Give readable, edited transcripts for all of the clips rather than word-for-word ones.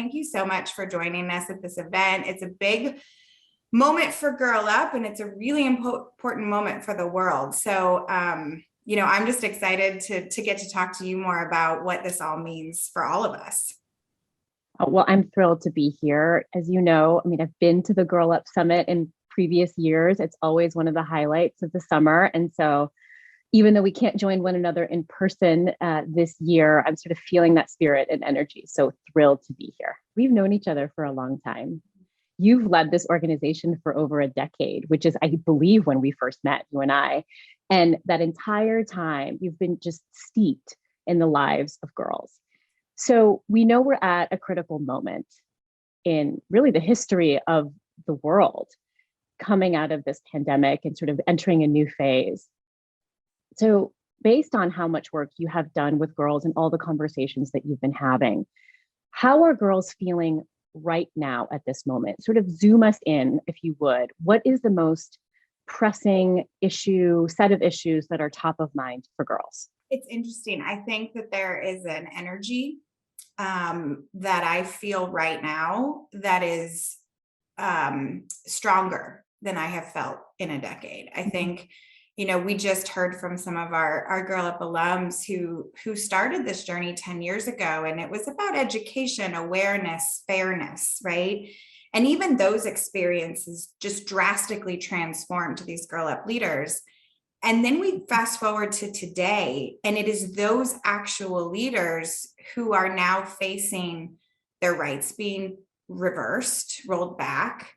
thank you so much for joining us at this event. It's a big moment for Girl Up, and it's a really important moment for the world. So, I'm just excited to get to talk to you more about what this all means for all of us. Well, I'm thrilled to be here. As you know, I've been to the Girl Up Summit in previous years. It's always one of the highlights of the summer. And so even though we can't join one another in person this year, I'm sort of feeling that spirit and energy. So thrilled to be here. We've known each other for a long time. You've led this organization for over a decade, which is, I believe, when we first met, you and I. And that entire time, you've been just steeped in the lives of girls. So we know we're at a critical moment in really the history of the world, coming out of this pandemic and sort of entering a new phase. So based on how much work you have done with girls and all the conversations that you've been having, how are girls feeling right now at this moment? Sort of zoom us in, if you would. What is the most pressing set of issues that are top of mind for girls? It's interesting. I think that there is an energy that I feel right now that is stronger than I have felt in a decade. I think, we just heard from some of our Girl Up alums who started this journey 10 years ago, and it was about education, awareness, fairness, right? And even those experiences just drastically transformed these Girl Up leaders. And then we fast forward to today, and it is those actual leaders who are now facing their rights being reversed, rolled back,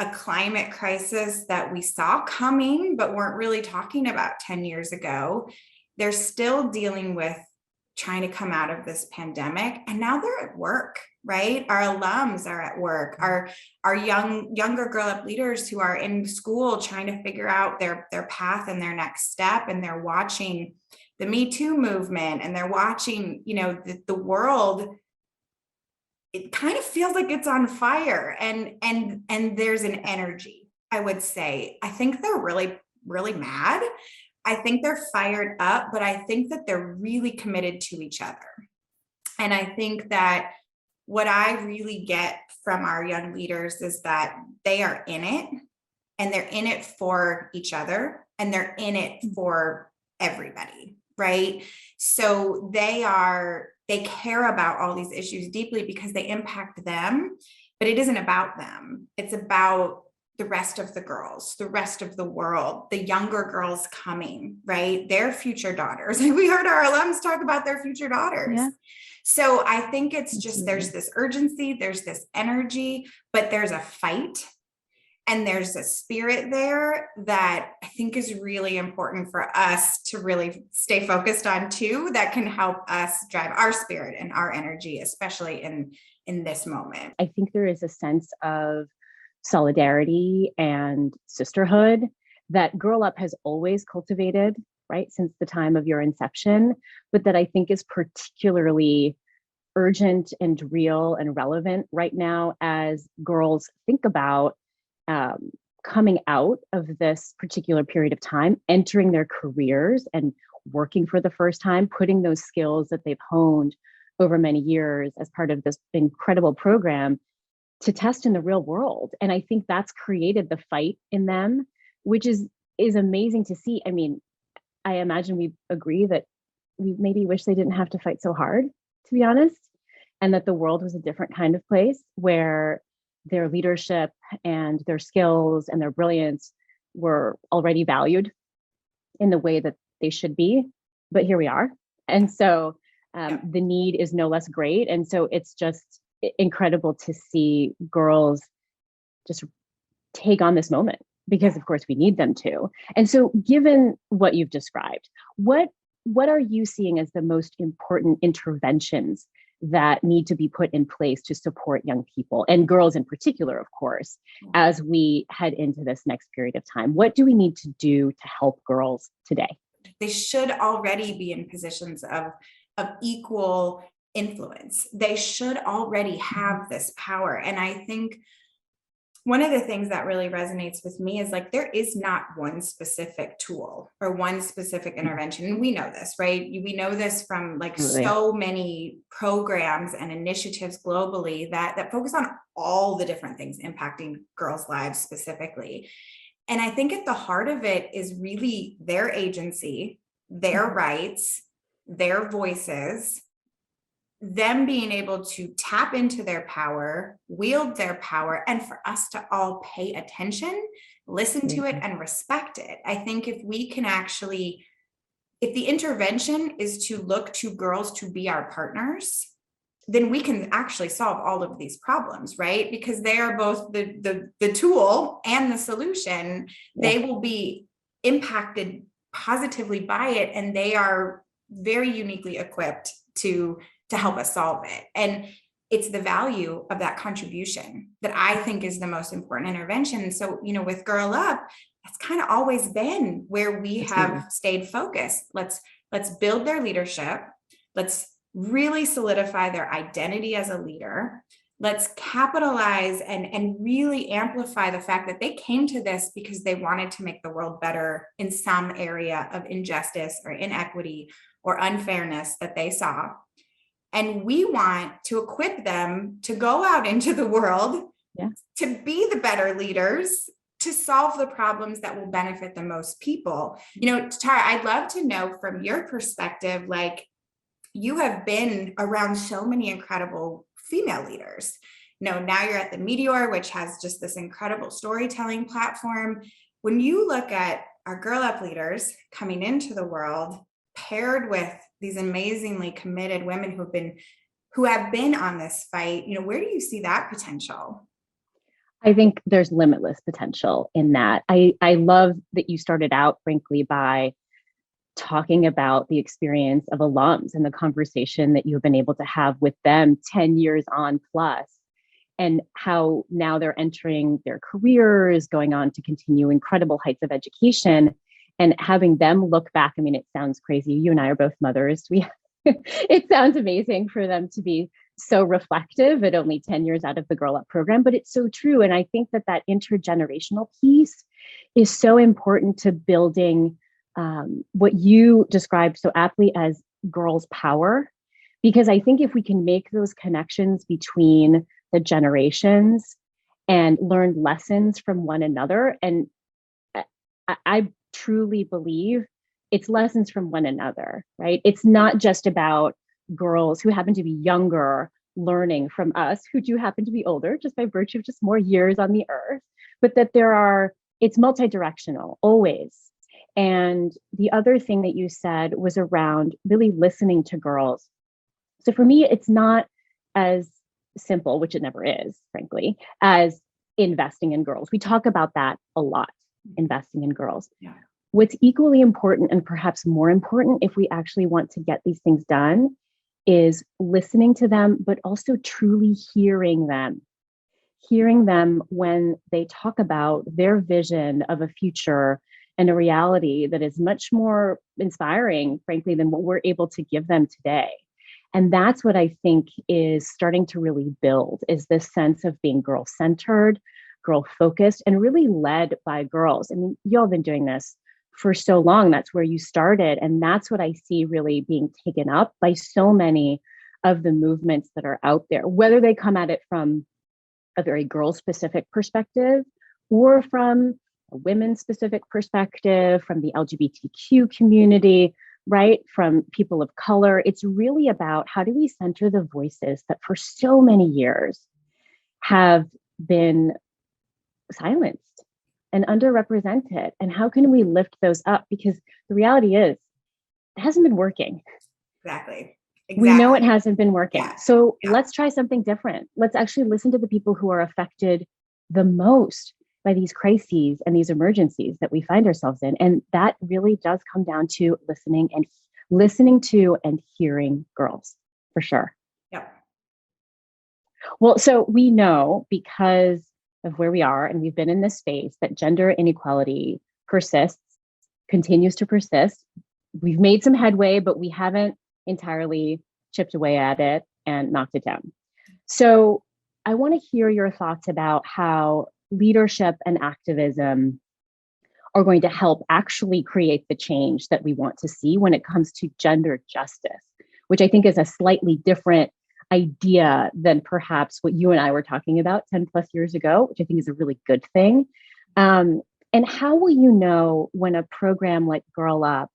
a climate crisis that we saw coming, but weren't really talking about 10 years ago. They're still dealing with trying to come out of this pandemic, and now they're at work, right? Our alums are at work. Our younger Girl Up leaders who are in school trying to figure out their path and their next step, and they're watching the Me Too movement, and they're watching, the world. It kind of feels like it's on fire, and there's an energy, I would say. I think they're really, really mad. I think they're fired up, but I think that they're really committed to each other. And I think that what I really get from our young leaders is that they are in it, and they're in it for each other, and they're in it for everybody, right? So they care about all these issues deeply because they impact them, but it isn't about them. It's about the rest of the girls, the rest of the world, the younger girls coming, right? Their future daughters. We heard our alums talk about their future daughters. Yeah. So I think it's just, there's this urgency, there's this energy, but there's a fight. And there's a spirit there that I think is really important for us to really stay focused on too, that can help us drive our spirit and our energy, especially in this moment. I think there is a sense of solidarity and sisterhood that Girl Up has always cultivated, right, since the time of your inception, but that I think is particularly urgent and real and relevant right now as girls think about coming out of this particular period of time, entering their careers and working for the first time, putting those skills that they've honed over many years as part of this incredible program to test in the real world. And I think that's created the fight in them, which is amazing to see. I imagine we agree that we maybe wish they didn't have to fight so hard, to be honest, and that the world was a different kind of place where their leadership and their skills and their brilliance were already valued in the way that they should be. But here we are. And so the need is no less great. And so it's just incredible to see girls just take on this moment, because of course we need them to. And so given what you've described, what are you seeing as the most important interventions that need to be put in place to support young people and girls in particular, of course, as we head into this next period of time? What do we need to do to help girls today? They should already be in positions of equal influence. They should already have this power. And I think One of the things that really resonates with me is like, there is not one specific tool or one specific intervention. And we know this, right? We know this from like Absolutely. so many programs and initiatives globally that focus on all the different things impacting girls' lives specifically. And I think at the heart of it is really their agency, their rights, their voices, them being able to tap into their power, wield their power, and for us to all pay attention, listen to it, and respect it. I think if we can actually, if the intervention is to look to girls to be our partners, then we can actually solve all of these problems, right? Because they are both the tool and the solution. Yeah. They will be impacted positively by it, and they are very uniquely equipped to help us solve it. And it's the value of that contribution that I think is the most important intervention. So, you know, with Girl Up, that's kind of always been where we have stayed focused. Let's build their leadership. Let's really solidify their identity as a leader. Let's capitalize and really amplify the fact that they came to this because they wanted to make the world better in some area of injustice or inequity or unfairness that they saw. And we want to equip them to go out into the world, to be the better leaders, to solve the problems that will benefit the most people. You know, Tara, I'd love to know from your perspective, like, you have been around so many incredible female leaders. You know, now you're at the Meteor, which has just this incredible storytelling platform. When you look at our Girl Up leaders coming into the world, paired with these amazingly committed women who have been on this fight, you know, where do you see that potential? I think there's limitless potential in that. I love that you started out, frankly, by talking about the experience of alums and the conversation that you've been able to have with them 10 years on plus, and how now they're entering their careers, going on to continue incredible heights of education, and having them look back. I mean, it sounds crazy. You and I are both mothers. It sounds amazing for them to be so reflective at only 10 years out of the Girl Up program, but it's so true. And I think that intergenerational piece is so important to building what you described so aptly as girls' power. Because I think if we can make those connections between the generations and learn lessons from one another, and I truly believe it's lessons from one another, right? It's not just about girls who happen to be younger learning from us who do happen to be older, just by virtue of just more years on the earth, but that it's multi-directional always. And the other thing that you said was around really listening to girls. So for me, it's not as simple, which it never is, frankly, as investing in girls. We talk about that a lot, investing in girls. Yeah. What's equally important, and perhaps more important if we actually want to get these things done, is listening to them, but also truly hearing them when they talk about their vision of a future and a reality that is much more inspiring, frankly, than what we're able to give them today. And that's what I think is starting to really build, is this sense of being girl-centered, girl-focused, and really led by girls. I mean, y'all have been doing this for so long. That's where you started. And that's what I see really being taken up by so many of the movements that are out there, whether they come at it from a very girl-specific perspective or from a women-specific perspective, from the LGBTQ community, right? From people of color. It's really about how do we center the voices that for so many years have been silenced and underrepresented, and how can we lift those up? Because the reality is, it hasn't been working. Exactly. We know it hasn't been working. Yeah. So let's try something different. Let's actually listen to the people who are affected the most by these crises and these emergencies that we find ourselves in. And that really does come down to listening to and hearing girls, for sure. Yep. Well, so we know, because of where we are, and we've been in this space, that gender inequality persists, continues to persist. We've made some headway, but we haven't entirely chipped away at it and knocked it down. So I want to hear your thoughts about how leadership and activism are going to help actually create the change that we want to see when it comes to gender justice, which I think is a slightly different idea than perhaps what you and I were talking about 10 plus years ago, which I think is a really good thing. And how will you know when a program like Girl Up,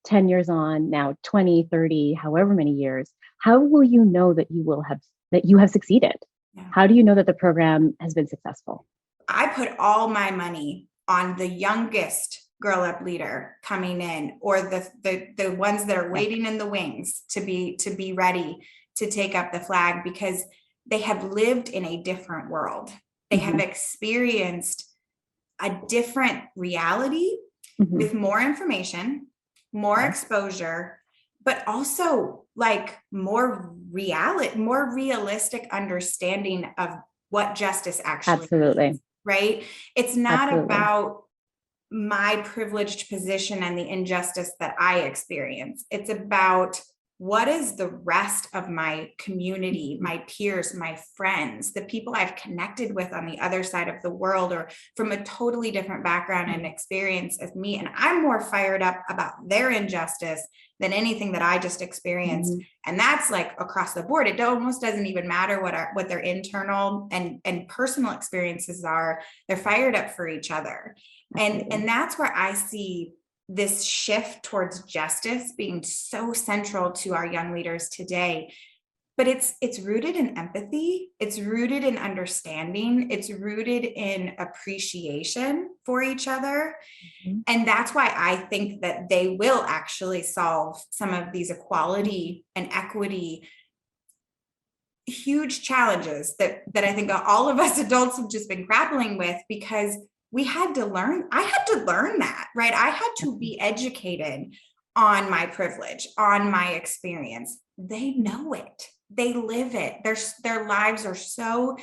10 years on, now 20, 30, however many years, how will you know that you have succeeded? Yeah. How do you know that the program has been successful? I put all my money on the youngest Girl Up leader coming in, or the ones that are waiting in the wings to be ready to take up the flag, because they have lived in a different world. They have experienced a different reality with more information, more exposure, but also like more realistic understanding of what justice actually is, right? It's not about my privileged position and the injustice that I experience. It's about what is the rest of my community, my peers, my friends, the people I've connected with on the other side of the world, or from a totally different background and experience as me. And I'm more fired up about their injustice than anything that I just experienced. And that's like across the board. It almost doesn't even matter what their internal and personal experiences are. They're fired up for each other. And that's where I see this shift towards justice being so central to our young leaders today. But it's rooted in empathy, it's rooted in understanding, it's rooted in appreciation for each other. And that's why I think that they will actually solve some of these equality and equity huge challenges that I think all of us adults have just been grappling with, because I had to learn that, right? I had to be educated on my privilege, on my experience. They know it. They live it. Their lives are so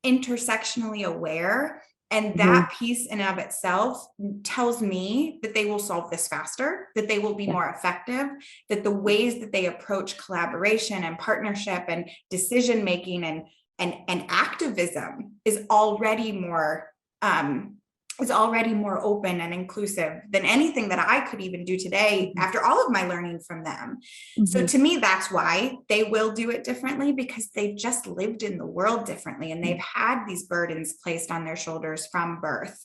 intersectionally aware. And that piece in of itself tells me that they will solve this faster, that they will be more effective, that the ways that they approach collaboration and partnership and decision-making and activism is already more open and inclusive than anything that I could even do today after all of my learning from them. So to me, that's why they will do it differently, because they've just lived in the world differently and they've had these burdens placed on their shoulders from birth.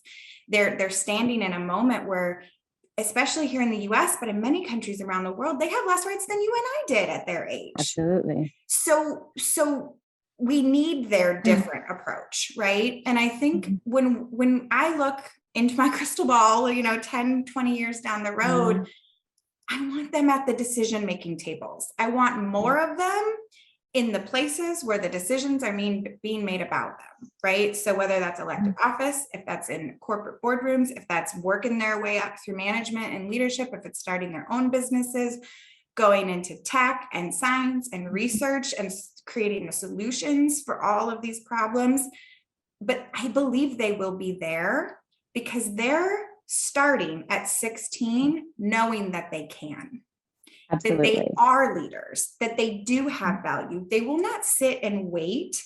They're standing in a moment where, especially here in the US, but in many countries around the world, they have less rights than you and I did at their age. Absolutely. So we need their different approach, right? And I think when I look into my crystal ball, 10, 20 years down the road, I want them at the decision-making tables. I want more of them in the places where the decisions are being made about them, right? So whether that's elected office, if that's in corporate boardrooms, if that's working their way up through management and leadership, if it's starting their own businesses, going into tech and science and research and creating the solutions for all of these problems. But I believe they will be there because they're starting at 16, knowing that they can, that they are leaders, that they do have value. They will not sit and wait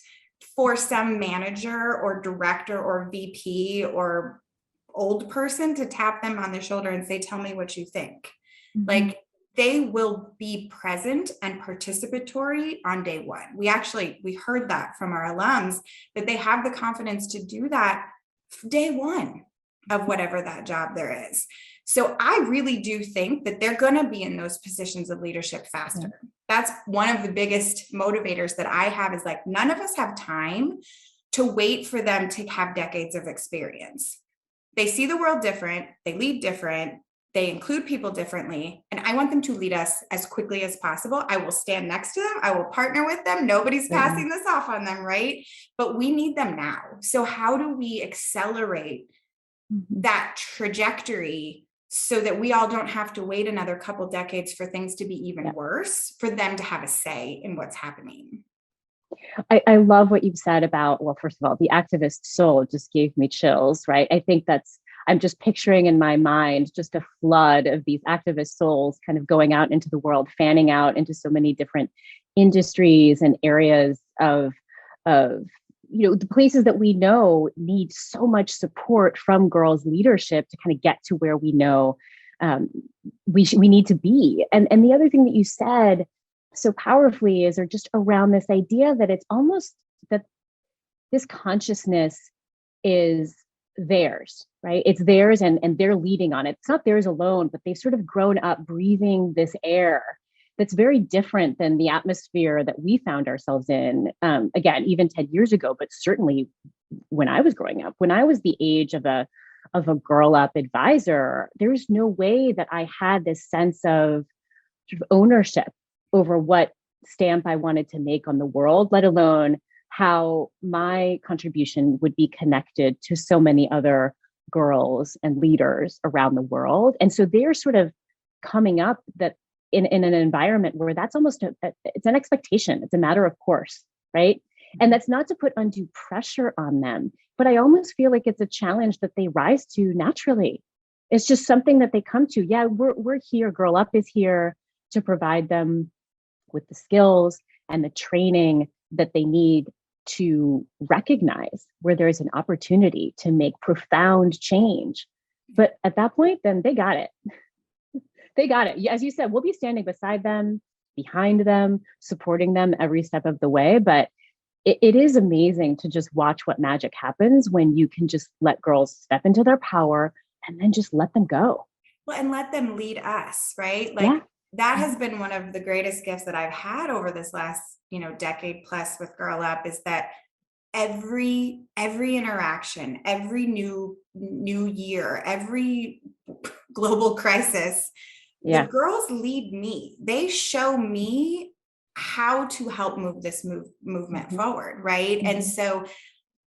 for some manager or director or VP or old person to tap them on the shoulder and say, tell me what you think. Like, they will be present and participatory on day one. We heard that from our alums, that they have the confidence to do that day one of whatever that job there is. So I really do think that they're going to be in those positions of leadership faster. That's one of the biggest motivators that I have, is like, none of us have time to wait for them to have decades of experience. They see the world different, they lead different, they include people differently, and I want them to lead us as quickly as possible. I will stand next to them. I will partner with them. Nobody's passing this off on them, right? But we need them now. So how do we accelerate that trajectory so that we all don't have to wait another couple decades for things to be even worse, for them to have a say in what's happening? I love what you've said about, well, first of all, the activist soul just gave me chills, right? I think I'm just picturing in my mind just a flood of these activist souls kind of going out into the world, fanning out into so many different industries and areas of the places that we know need so much support from girls leadership to kind of get to where we know we need to be. And the other thing that you said so powerfully is, or just around this idea that it's almost that this consciousness is theirs, right? It's theirs, and they're leading on it. It's not theirs alone, but they've sort of grown up breathing this air that's very different than the atmosphere that we found ourselves in. Again, even 10 years ago, but certainly when I was growing up, when I was the age of a girl up advisor, there's no way that I had this sense of sort of ownership over what stamp I wanted to make on the world, let alone how my contribution would be connected to so many other girls and leaders around the world. And so they're sort of coming up that in an environment where that's almost it's an expectation. It's a matter of course, right? And that's not to put undue pressure on them, but I almost feel like it's a challenge that they rise to naturally. It's just something that they come to. Yeah, we're here. Girl Up is here to provide them with the skills and the training that they need to recognize where there's an opportunity to make profound change. But at that point, then they got it. They got it. As you said, we'll be standing beside them, behind them, supporting them every step of the way. But it is amazing to just watch what magic happens when you can just let girls step into their power and then just let them go. Well, and let them lead us, right? Like Yeah. that has been one of the greatest gifts that I've had over this last, decade plus with Girl Up, is that every interaction, every new year, every global crisis, the Yeah. girls lead me. They show me how to help move this movement forward, right? And so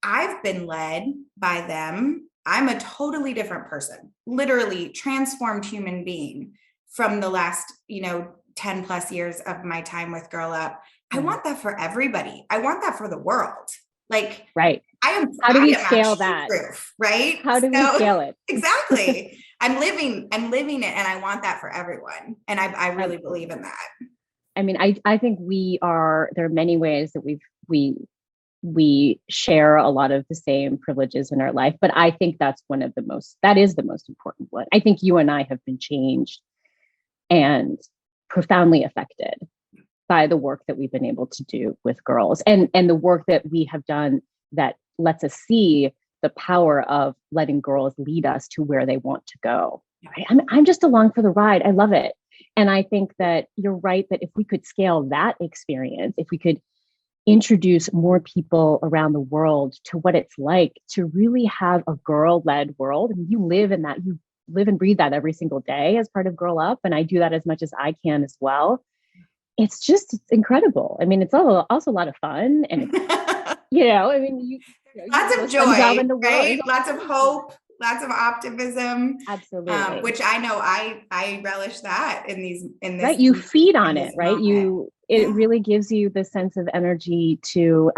I've been led by them. I'm a totally different person, literally transformed human being from the last, 10 plus years of my time with Girl Up. I want that for everybody. I want that for the world. Like, right. I How do we am scale actually that? proof, right? How do we scale it? Exactly. I'm living it, and I want that for everyone. And I really believe in that. I mean, I think there are many ways that we share a lot of the same privileges in our life, but I think that is the most important one. I think you and I have been changed and profoundly affected by the work that we've been able to do with girls, and the work that we have done that lets us see the power of letting girls lead us to where they want to go. Right? I'm just along for the ride. I love it. And I think that you're right, that if we could scale that experience, if we could introduce more people around the world to what it's like to really have a girl-led world. And you live in that, you live and breathe that every single day as part of Girl Up. And I do that as much as I can as well. It's incredible. I mean, it's also a lot of fun. And, I mean, lots of joy, right? Lots of hope, lots of optimism. Absolutely. Which I know I relish that in this. Right. You feed on it, right? It really gives you the sense of energy to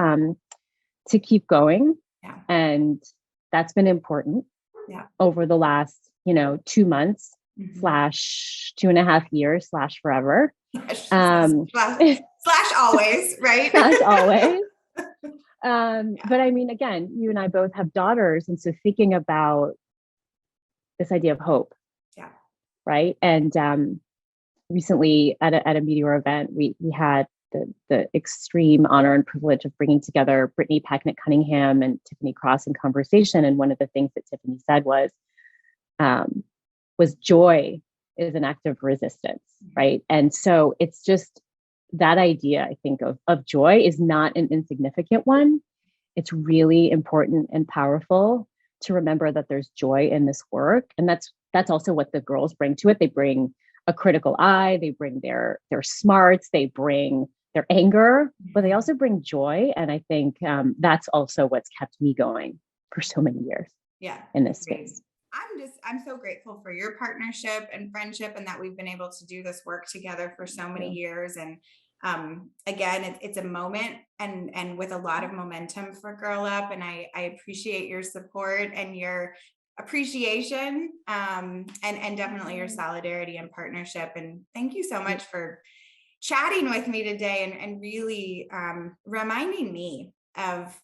keep going. Yeah. And that's been important over the last, 2 months / 2.5 years / forever. Slash always, right? Slash always. But I mean, again, you and I both have daughters. And so thinking about this idea of hope. Yeah. Right. And recently at a Meteor event, we had the extreme honor and privilege of bringing together Brittany Packnett Cunningham and Tiffany Cross in conversation. And one of the things that Tiffany said was joy is an act of resistance, right? And so it's just that idea, I think, of joy is not an insignificant one. It's really important and powerful to remember that there's joy in this work. And that's also what the girls bring to it. They bring a critical eye, they bring their smarts, they bring their anger, but they also bring joy. And I think that's also what's kept me going for so many years in this space. I'm so grateful for your partnership and friendship, and that we've been able to do this work together for so many years. And again, it's a moment and with a lot of momentum for Girl Up. And I appreciate your support and your appreciation and definitely your solidarity and partnership. And thank you so much for chatting with me today and really reminding me of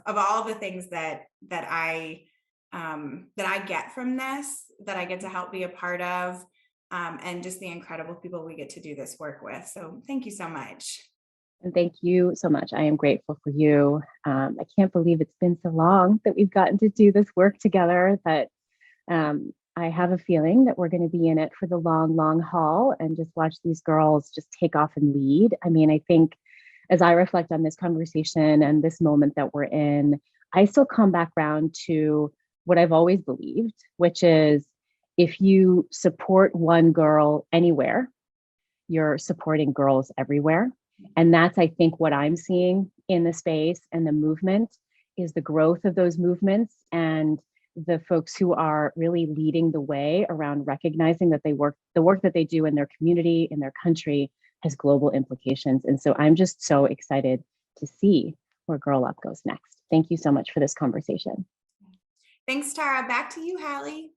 all the things that I get from this, that I get to help be a part of, and just the incredible people we get to do this work with. So thank you so much. And thank you so much. I am grateful for you. I can't believe it's been so long that we've gotten to do this work together, but I have a feeling that we're going to be in it for the long, long haul and just watch these girls just take off and lead. I mean, I think as I reflect on this conversation and this moment that we're in, I still come back around to what I've always believed, which is if you support one girl anywhere, you're supporting girls everywhere. And that's, I think, what I'm seeing in the space and the movement is the growth of those movements and the folks who are really leading the way around recognizing that the work that they do in their community, in their country, has global implications. And so I'm just so excited to see where Girl Up goes next. Thank you so much for this conversation. Thanks, Tara. Back to you, Hallie.